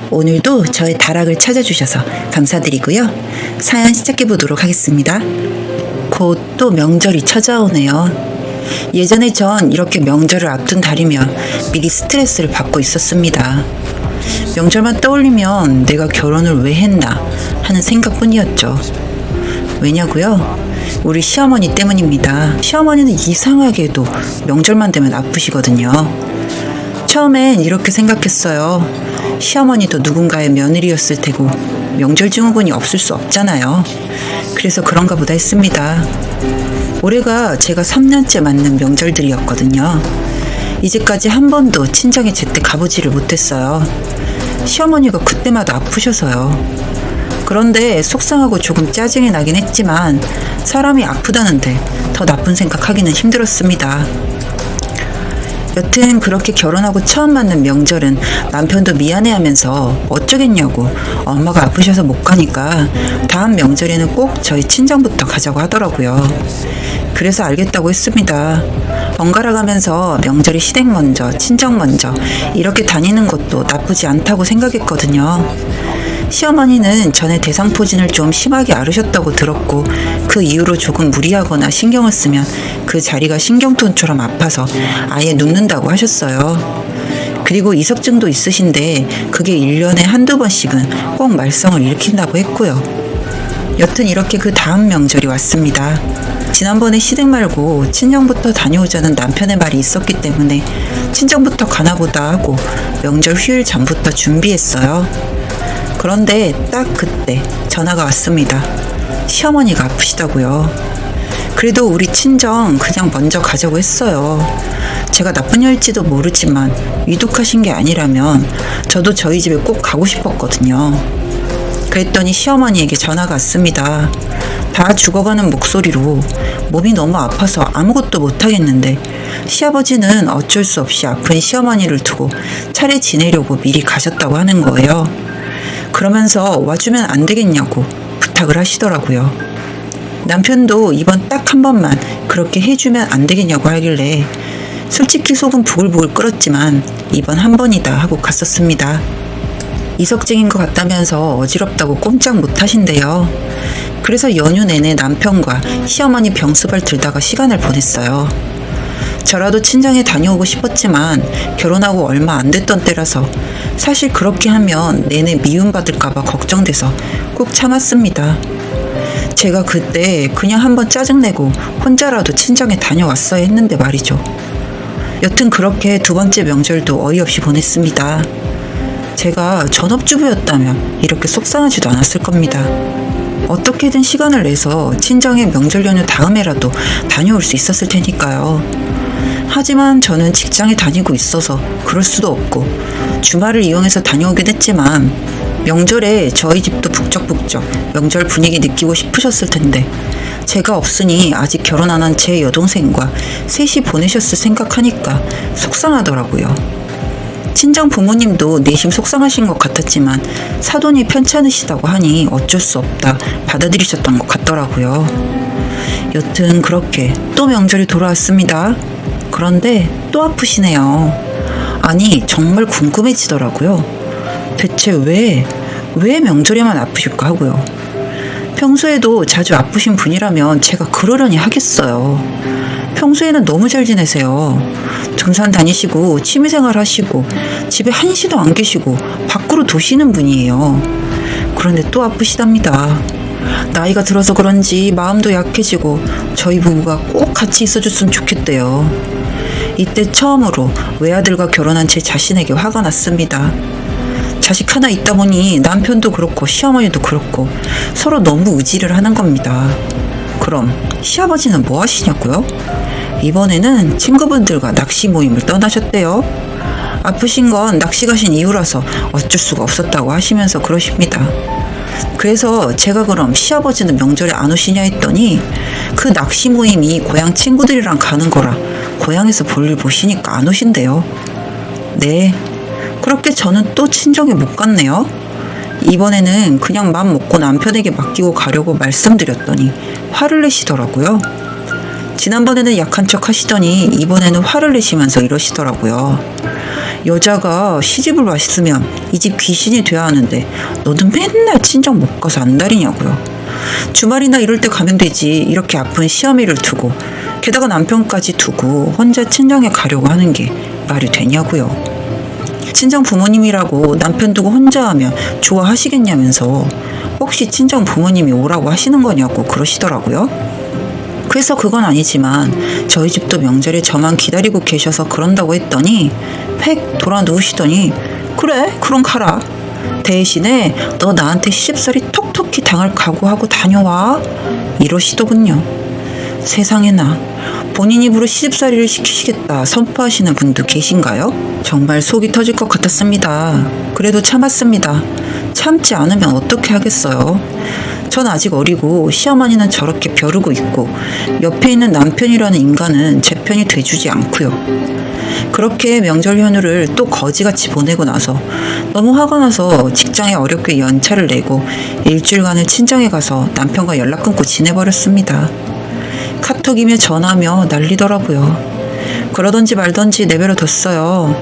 오늘도 저의 다락을 찾아주셔서 감사드리고요. 사연 시작해보도록 하겠습니다. 곧 또 명절이 찾아오네요. 예전에 전 이렇게 명절을 앞둔 달이면 미리 스트레스를 받고 있었습니다. 명절만 떠올리면 내가 결혼을 왜 했나 하는 생각뿐이었죠. 왜냐고요? 우리 시어머니 때문입니다. 시어머니는 이상하게도 명절만 되면 아프시거든요. 처음엔 이렇게 생각했어요. 시어머니도 누군가의 며느리였을 테고 명절 증후군이 없을 수 없잖아요. 그래서 그런가 보다 했습니다. 올해가 제가 3년째 맞는 명절들이었거든요. 이제까지 한 번도 친정에 제때 가보지를 못했어요. 시어머니가 그때마다 아프셔서요. 그런데 속상하고 조금 짜증이 나긴 했지만 사람이 아프다는데 더 나쁜 생각하기는 힘들었습니다. 여튼 그렇게 결혼하고 처음 맞는 명절은 남편도 미안해하면서 어쩌겠냐고 엄마가 아프셔서 못 가니까 다음 명절에는 꼭 저희 친정부터 가자고 하더라고요. 그래서 알겠다고 했습니다. 번갈아 가면서 명절에 시댁 먼저, 친정 먼저 이렇게 다니는 것도 나쁘지 않다고 생각했거든요. 시어머니는 전에 대상포진을 좀 심하게 앓으셨다고 들었고 그 이후로 조금 무리하거나 신경을 쓰면 그 자리가 신경통처럼 아파서 아예 눕는다고 하셨어요. 그리고 이석증도 있으신데 그게 1년에 한두 번씩은 꼭 말썽을 일으킨다고 했고요. 여튼 이렇게 그 다음 명절이 왔습니다. 지난번에 시댁 말고 친정부터 다녀오자는 남편의 말이 있었기 때문에 친정부터 가나보다 하고 명절 휴일 전부터 준비했어요. 그런데 딱 그때 전화가 왔습니다. 시어머니가 아프시다고요. 그래도 우리 친정 그냥 먼저 가자고 했어요. 제가 나쁜 여일지도 모르지만 위독하신 게 아니라면 저도 저희 집에 꼭 가고 싶었거든요. 그랬더니 시어머니에게 전화가 왔습니다. 다 죽어가는 목소리로 몸이 너무 아파서 아무것도 못하겠는데 시아버지는 어쩔 수 없이 아픈 시어머니를 두고 차례 지내려고 미리 가셨다고 하는 거예요. 그러면서 와주면 안 되겠냐고 부탁을 하시더라고요. 남편도 이번 딱 한 번만 그렇게 해주면 안 되겠냐고 하길래 솔직히 속은 부글부글 끓었지만 이번 한 번이다 하고 갔었습니다. 이석증인 것 같다면서 어지럽다고 꼼짝 못 하신대요. 그래서 연휴 내내 남편과 시어머니 병수발 들다가 시간을 보냈어요. 저라도 친정에 다녀오고 싶었지만 결혼하고 얼마 안 됐던 때라서 사실 그렇게 하면 내내 미움받을까봐 걱정돼서 꾹 참았습니다. 제가 그때 그냥 한번 짜증내고 혼자라도 친정에 다녀왔어야 했는데 말이죠. 여튼 그렇게 두 번째 명절도 어이없이 보냈습니다. 제가 전업주부였다면 이렇게 속상하지도 않았을 겁니다. 어떻게든 시간을 내서 친정에 명절 연휴 다음에라도 다녀올 수 있었을 테니까요. 하지만 저는 직장에 다니고 있어서 그럴 수도 없고 주말을 이용해서 다녀오긴 했지만 명절에 저희 집도 북적북적 명절 분위기 느끼고 싶으셨을 텐데 제가 없으니 아직 결혼 안 한 제 여동생과 셋이 보내셨을 생각하니까 속상하더라고요. 친정 부모님도 내심 속상하신 것 같았지만 사돈이 편찮으시다고 하니 어쩔 수 없다 받아들이셨던 것 같더라고요. 여튼 그렇게 또 명절이 돌아왔습니다. 그런데 또 아프시네요. 아니 정말 궁금해지더라고요. 대체 왜 명절에만 아프실까 하고요. 평소에도 자주 아프신 분이라면 제가 그러려니 하겠어요. 평소에는 너무 잘 지내세요. 등산 다니시고 취미생활 하시고 집에 한시도 안 계시고 밖으로 도시는 분이에요. 그런데 또 아프시답니다. 나이가 들어서 그런지 마음도 약해지고 저희 부부가 꼭 같이 있어줬으면 좋겠대요. 이때 처음으로 외아들과 결혼한 제 자신에게 화가 났습니다. 자식 하나 있다 보니 남편도 그렇고 시어머니도 그렇고 서로 너무 의지를 하는 겁니다. 그럼 시아버지는 뭐 하시냐고요? 이번에는 친구분들과 낚시 모임을 떠나셨대요. 아프신 건 낚시 가신 이유라서 어쩔 수가 없었다고 하시면서 그러십니다. 그래서 제가 그럼 시아버지는 명절에 안 오시냐 했더니 그 낚시 모임이 고향 친구들이랑 가는 거라 고향에서 볼일 보시니까 안 오신대요. 네, 그렇게 저는 또 친정에 못 갔네요. 이번에는 그냥 맘 먹고 남편에게 맡기고 가려고 말씀드렸더니 화를 내시더라고요. 지난번에는 약한 척 하시더니 이번에는 화를 내시면서 이러시더라고요. 여자가 시집을 왔으면 이 집 귀신이 돼야 하는데 너는 맨날 친정 못 가서 안달이냐고요. 주말이나 이럴 때 가면 되지. 이렇게 아픈 시어미를 두고 게다가 남편까지 두고 혼자 친정에 가려고 하는 게 말이 되냐고요. 친정 부모님이라고 남편 두고 혼자 하면 좋아하시겠냐면서 혹시 친정 부모님이 오라고 하시는 거냐고 그러시더라고요. 그래서 그건 아니지만 저희 집도 명절에 저만 기다리고 계셔서 그런다고 했더니 팩 돌아 누우시더니 그래 그럼 가라. 대신에 너 나한테 시집살이 톡톡히 당할 각오하고 다녀와 이러시더군요. 세상에나 본인 입으로 시집살이를 시키시겠다 선포하시는 분도 계신가요? 정말 속이 터질 것 같았습니다. 그래도 참았습니다. 참지 않으면 어떻게 하겠어요. 전 아직 어리고 시어머니는 저렇게 벼르고 있고 옆에 있는 남편이라는 인간은 제 편이 돼주지 않고요. 그렇게 명절 연휴를 또 거지같이 보내고 나서 너무 화가 나서 직장에 어렵게 연차를 내고 일주일간을 친정에 가서 남편과 연락 끊고 지내버렸습니다. 카톡이며 전화며 난리더라고요. 그러던지 말던지 내버려 뒀어요.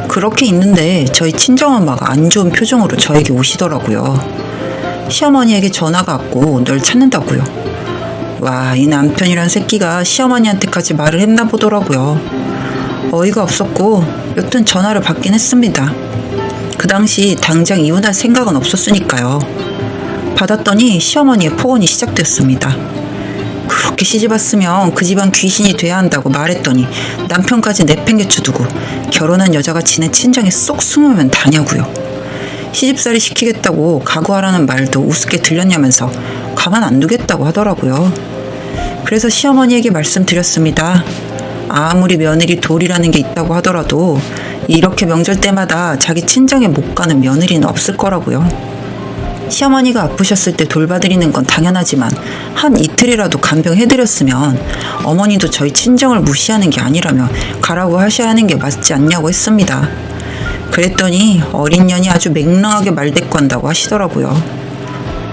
그렇게 있는데 저희 친정엄마가 안 좋은 표정으로 저에게 오시더라고요. 시어머니에게 전화가 왔고 널 찾는다고요. 와, 이 남편이란 새끼가 시어머니한테까지 말을 했나 보더라고요. 어이가 없었고 여튼 전화를 받긴 했습니다. 그 당시 당장 이혼할 생각은 없었으니까요. 받았더니 시어머니의 폭언이 시작됐습니다. 그렇게 시집 왔으면 그 집안 귀신이 돼야 한다고 말했더니 남편까지 내팽개쳐두고 결혼한 여자가 지네 친정에 쏙 숨으면 다냐고요. 시집살이 시키겠다고 각오하라는 말도 우습게 들렸냐면서 가만 안 두겠다고 하더라고요. 그래서 시어머니에게 말씀드렸습니다. 아무리 며느리 돌이라는 게 있다고 하더라도 이렇게 명절 때마다 자기 친정에 못 가는 며느리는 없을 거라고요. 시어머니가 아프셨을 때 돌봐드리는 건 당연하지만 한 이틀이라도 간병해드렸으면 어머니도 저희 친정을 무시하는 게 아니라면 가라고 하셔야 하는 게 맞지 않냐고 했습니다. 그랬더니 어린 년이 아주 맹랑하게 말대꾸한다고 하시더라고요.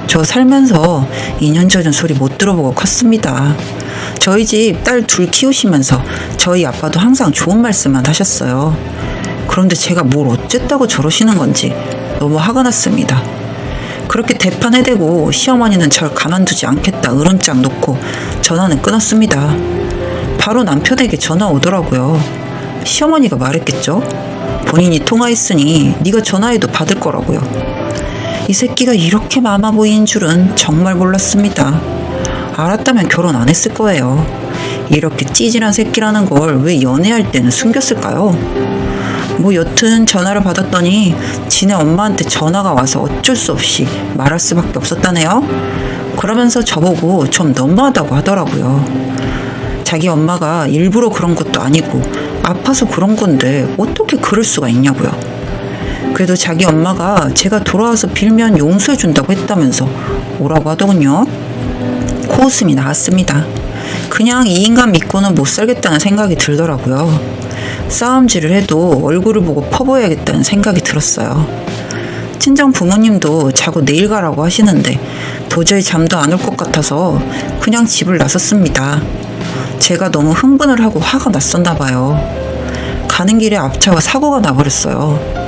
저 살면서 2년 전은 소리 못 들어보고 컸습니다. 저희 집 딸 둘 키우시면서 저희 아빠도 항상 좋은 말씀만 하셨어요. 그런데 제가 뭘 어쨌다고 저러시는 건지 너무 화가 났습니다. 그렇게 대판해대고 시어머니는 절 가만두지 않겠다 으름장 놓고 전화는 끊었습니다. 바로 남편에게 전화 오더라고요. 시어머니가 말했겠죠? 본인이 통화했으니 네가 전화해도 받을 거라고요. 이 새끼가 이렇게 마마 보이는 줄은 정말 몰랐습니다. 알았다면 결혼 안 했을 거예요. 이렇게 찌질한 새끼라는 걸 왜 연애할 때는 숨겼을까요? 뭐 여튼 전화를 받았더니 지네 엄마한테 전화가 와서 어쩔 수 없이 말할 수밖에 없었다네요. 그러면서 저보고 좀 너무하다고 하더라고요. 자기 엄마가 일부러 그런 것도 아니고 아파서 그런 건데 어떻게 그럴 수가 있냐고요. 그래도 자기 엄마가 제가 돌아와서 빌면 용서해 준다고 했다면서 오라고 하더군요. 코웃음이 나왔습니다. 그냥 이 인간 믿고는 못 살겠다는 생각이 들더라고요. 싸움질을 해도 얼굴을 보고 퍼부어야겠다는 생각이 들었어요. 친정 부모님도 자고 내일 가라고 하시는데 도저히 잠도 안 올 것 같아서 그냥 집을 나섰습니다. 제가 너무 흥분을 하고 화가 났었나 봐요. 가는 길에 앞차가 사고가 나버렸어요.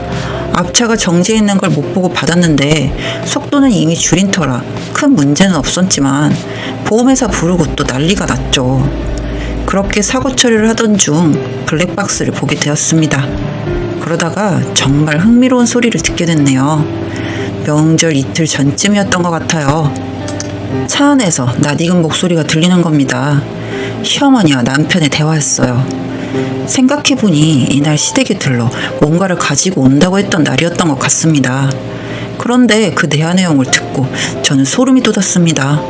앞차가 정지해 있는 걸 못 보고 받았는데 속도는 이미 줄인 터라 큰 문제는 없었지만 보험회사 부르고 또 난리가 났죠. 그렇게 사고 처리를 하던 중 블랙박스를 보게 되었습니다. 그러다가 정말 흥미로운 소리를 듣게 됐네요. 명절 이틀 전쯤이었던 것 같아요. 차 안에서 낯익은 목소리가 들리는 겁니다. 시어머니와 남편의 대화였어요. 생각해보니 이날 시댁에 들러 뭔가를 가지고 온다고 했던 날이었던 것 같습니다. 그런데 그 대화 내용을 듣고 저는 소름이 돋았습니다.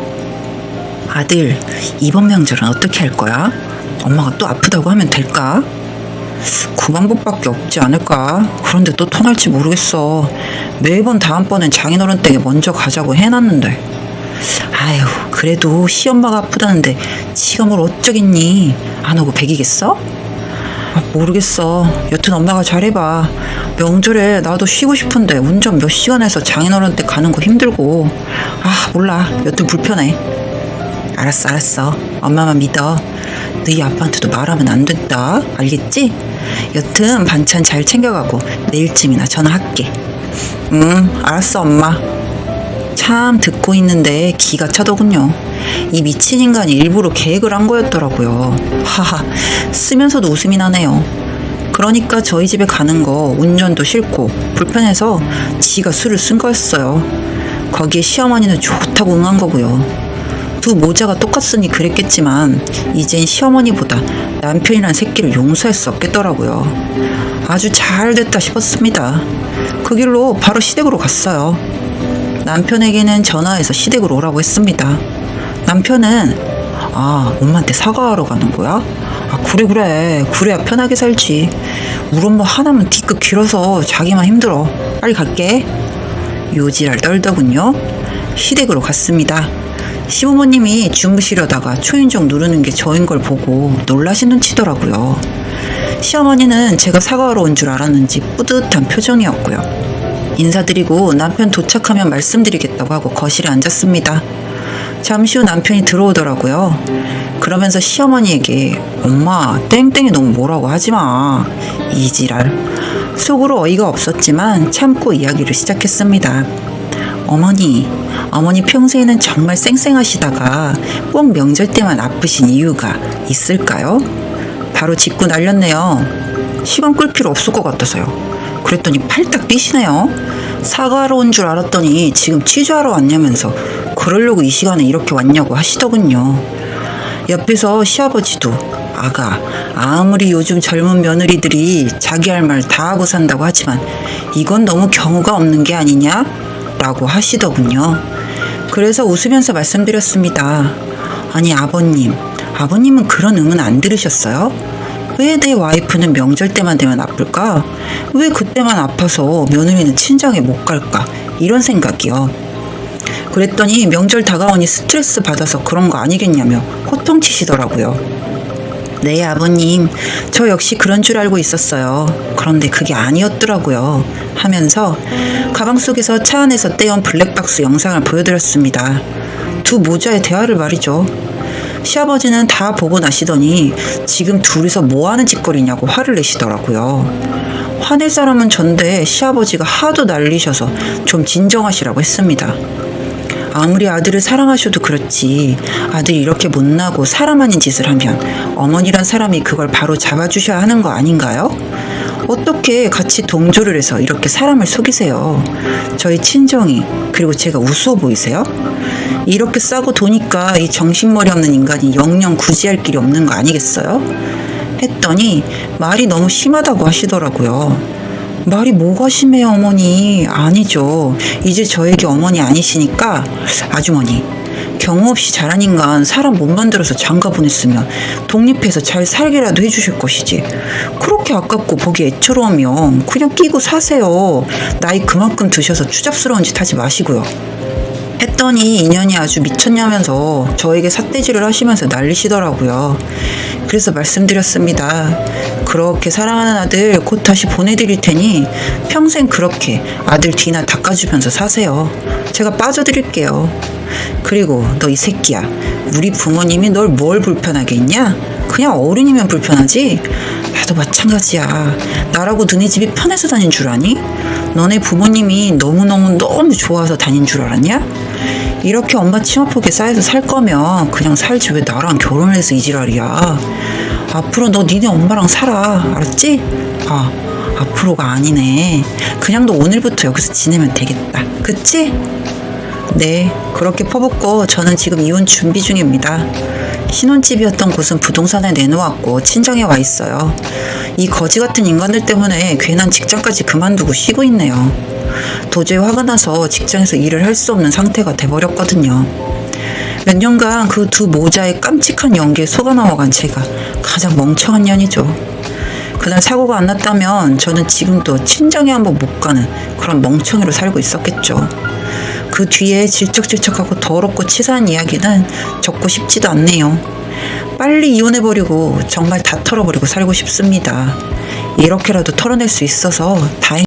아들, 이번 명절은 어떻게 할 거야? 엄마가 또 아프다고 하면 될까? 그 방법밖에 없지 않을까? 그런데 또 통할지 모르겠어. 매번 다음번엔 장인어른 댁에 먼저 가자고 해놨는데. 아유, 그래도 시엄마가 아프다는데 지가 뭘 어쩌겠니? 안 오고 배기겠어? 모르겠어. 여튼 엄마가 잘해봐. 명절에 나도 쉬고 싶은데 운전 몇 시간 해서 장인어른 댁 가는 거 힘들고. 몰라. 여튼 불편해. 알았어. 엄마만 믿어. 너희 아빠한테도 말하면 안 된다. 알겠지? 여튼 반찬 잘 챙겨가고 내일쯤이나 전화할게. 알았어, 엄마. 참 듣고 있는데 기가 차더군요. 이 미친 인간이 일부러 계획을 한 거였더라고요. 하하, 쓰면서도 웃음이 나네요. 그러니까 저희 집에 가는 거 운전도 싫고 불편해서 지가 술을 쓴 거였어요. 거기에 시어머니는 좋다고 응한 거고요. 두 모자가 똑같으니 그랬겠지만 이젠 시어머니보다 남편이란 새끼를 용서할 수 없겠더라고요. 아주 잘 됐다 싶었습니다. 그 길로 바로 시댁으로 갔어요. 남편에게는 전화해서 시댁으로 오라고 했습니다. 남편은 엄마한테 사과하러 가는 거야? 그래. 그래야 편하게 살지. 우리 엄마 하나면 뒤끝 길어서 자기만 힘들어. 빨리 갈게. 요지랄 떨더군요. 시댁으로 갔습니다. 시부모님이 주무시려다가 초인종 누르는 게 저인 걸 보고 놀라신 눈치더라고요. 시어머니는 제가 사과하러 온 줄 알았는지 뿌듯한 표정이었고요. 인사드리고 남편 도착하면 말씀드리겠다고 하고 거실에 앉았습니다. 잠시 후 남편이 들어오더라고요. 그러면서 시어머니에게 엄마 땡땡이 너무 뭐라고 하지마. 이지랄. 속으로 어이가 없었지만 참고 이야기를 시작했습니다. 어머니 평소에는 정말 쌩쌩하시다가 꼭 명절 때만 아프신 이유가 있을까요? 바로 짚고 날렸네요. 시간 끌 필요 없을 것 같아서요. 그랬더니 팔딱 뛰시네요. 사과하러 온 줄 알았더니 지금 취조하러 왔냐면서 그러려고 이 시간에 이렇게 왔냐고 하시더군요. 옆에서 시아버지도 아가, 아무리 요즘 젊은 며느리들이 자기 할 말 다 하고 산다고 하지만 이건 너무 경우가 없는 게 아니냐? 라고 하시더군요. 그래서 웃으면서 말씀드렸습니다. 아니 아버님은 그런 의문 안 들으셨어요? 왜 내 와이프는 명절 때만 되면 아플까? 왜 그때만 아파서 며느리는 친정에 못 갈까? 이런 생각이요. 그랬더니 명절 다가오니 스트레스 받아서 그런 거 아니겠냐며 호통치시더라고요. 네, 아버님. 저 역시 그런 줄 알고 있었어요. 그런데 그게 아니었더라고요. 하면서 가방 속에서 차 안에서 떼온 블랙박스 영상을 보여드렸습니다. 두 모자의 대화를 말이죠. 시아버지는 다 보고 나시더니 지금 둘이서 뭐하는 짓거리냐고 화를 내시더라고요. 화낼 사람은 전데 시아버지가 하도 난리셔서 좀 진정하시라고 했습니다. 아무리 아들을 사랑하셔도 그렇지 아들이 이렇게 못나고 사람 아닌 짓을 하면 어머니란 사람이 그걸 바로 잡아주셔야 하는 거 아닌가요? 어떻게 같이 동조를 해서 이렇게 사람을 속이세요? 저희 친정이 그리고 제가 우스워 보이세요? 이렇게 싸고 도니까 이 정신머리 없는 인간이 영영 구지할 길이 없는 거 아니겠어요? 했더니 말이 너무 심하다고 하시더라고요. 말이 뭐가 심해요, 어머니? 아니죠. 이제 저에게 어머니 아니시니까 아주머니. 경우 없이 자란 인간 사람 못 만들어서 장가 보냈으면 독립해서 잘 살게라도 해주실 것이지. 그렇게 아깝고 보기 애처로우면 그냥 끼고 사세요. 나이 그만큼 드셔서 추잡스러운 짓 하지 마시고요. 했더니 인연이 아주 미쳤냐면서 저에게 삿대질을 하시면서 난리시더라고요. 그래서 말씀드렸습니다. 그렇게 사랑하는 아들 곧 다시 보내드릴 테니 평생 그렇게 아들 뒤나 닦아주면서 사세요. 제가 빠져드릴게요. 그리고 너 이 새끼야. 우리 부모님이 널 뭘 불편하게 했냐? 그냥 어른이면 불편하지? 나도 마찬가지야. 나라고 너네 집이 편해서 다닌 줄 아니? 너네 부모님이 너무 좋아서 다닌 줄 알았냐? 이렇게 엄마 치마폭에 쌓여서 살 거면 그냥 살지 왜 나랑 결혼을 해서 이 지랄이야. 앞으로 너 니네 엄마랑 살아. 알았지? 앞으로가 아니네. 그냥 너 오늘부터 여기서 지내면 되겠다. 그치? 네, 그렇게 퍼붓고 저는 지금 이혼 준비 중입니다. 신혼집이었던 곳은 부동산에 내놓았고 친정에 와 있어요. 이 거지 같은 인간들 때문에 괜한 직장까지 그만두고 쉬고 있네요. 도저히 화가 나서 직장에서 일을 할 수 없는 상태가 돼버렸거든요. 몇 년간 그 두 모자의 깜찍한 연기에 속아 넘어간 제가 가장 멍청한 년이죠. 그날 사고가 안 났다면 저는 지금도 친정에 한번 못 가는 그런 멍청이로 살고 있었겠죠. 그 뒤에 질척질척하고 더럽고 치사한 이야기는 적고 싶지도 않네요. 빨리 이혼해버리고 정말 다 털어버리고 살고 싶습니다. 이렇게라도 털어낼 수 있어서 다행.